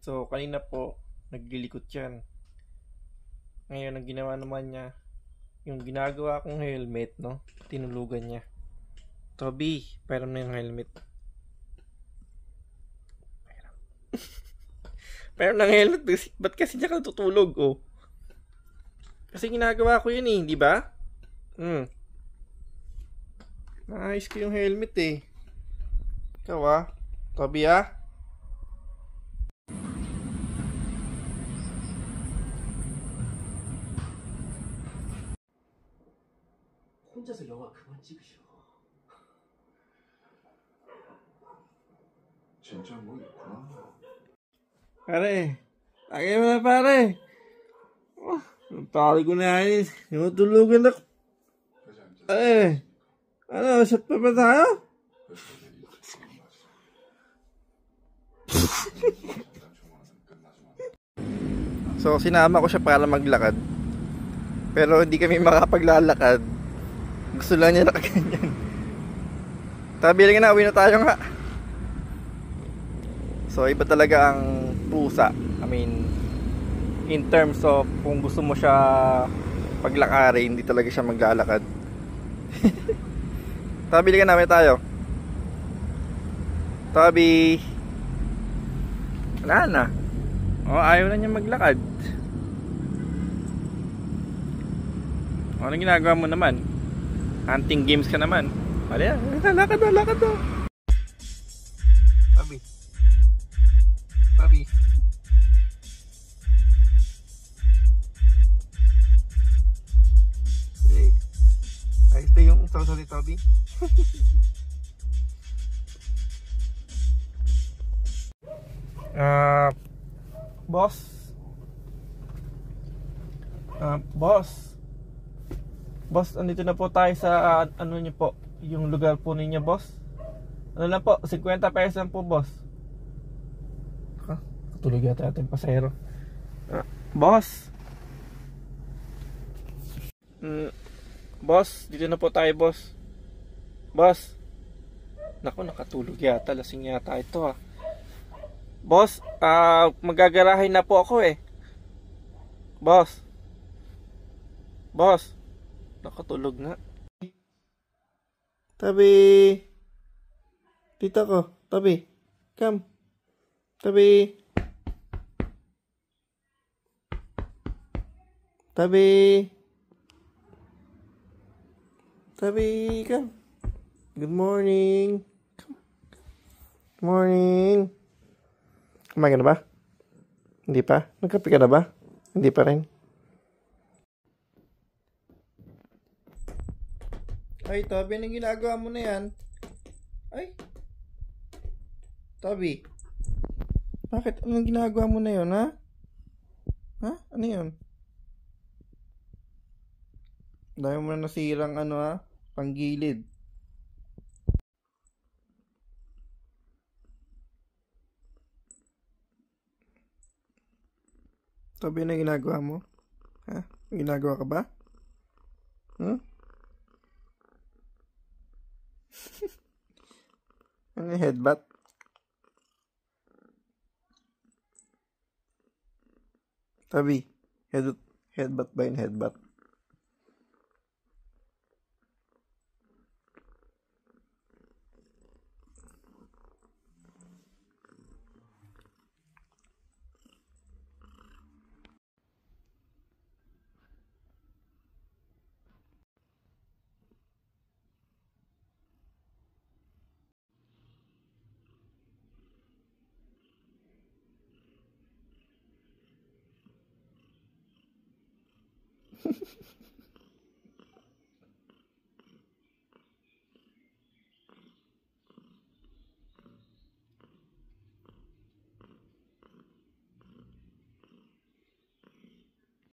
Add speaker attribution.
Speaker 1: So, kanina po, naglilikot yan. Ngayon, ang ginawa naman niya, yung ginagawa kong helmet, no? Tinulugan niya. Toby, pairam na yung helmet. Pairam na yung helmet. Ba't kasi niya ka tutulog, oh? Kasi ginagawa ko yun eh, di ba? Naayos ko yung helmet eh. Ikaw ah. Toby ah.
Speaker 2: 혼자서 영화 그만 찍으셔.
Speaker 3: 진짜 뭐 있구나.
Speaker 1: Pare. Lagay mo na pare. Oh, pare ko na yan. Tinutulugan ako. Ano, shot pa ba tayo? So, sinama ko siya para maglakad. Pero hindi kami makapaglalakad. Gusto lang niya nakaganyan. Tabi lang na, uwi na tayo nga. So, iba talaga ang pusa. I mean, in terms of kung gusto mo siya paglakarin, hindi talaga siya maglalakad. Tabi lang namin tayo. Tabi. Wala na. Oh, ayaw na niya maglakad. Anong ginagawa mo naman? Hunting games ka naman. Mali yan. Lakad na, lakad na. Tabi. Tabi. Ayos na yung sausaw ni Tabi. Boss. Boss. Boss, andito na po tayo sa ano niyo po, yung lugar po ninyo, boss. Ano lang po, 50 pesos lang po, boss. Katulog yata ating pasahero. Boss. Boss, dito na po tayo, boss. Boss. Naku, nakatulog yata, lasing yata ito Boss, magagarahin na po ako eh. Boss. Boss. Nakatulog nga. Tabi. Tita ko. Tabi. Come. Tabi. Tabi. Tabi. Come. Good morning. Come. Good morning. Kumain ka na ba? Hindi pa? Nagkape ka na ba? Hindi pa rin. Ay, Toby, anong ginagawa mo na yan? Ay. Toby. Bakit? Anong ginagawa mo na yun, ha? Ha? Ano yun? Dahil mo na nasirang panggilid. Toby, anong ginagawa mo? Ha? May ginagawa ka ba? Ano yung headbutt? Tabi, headbutt ba yung headbutt?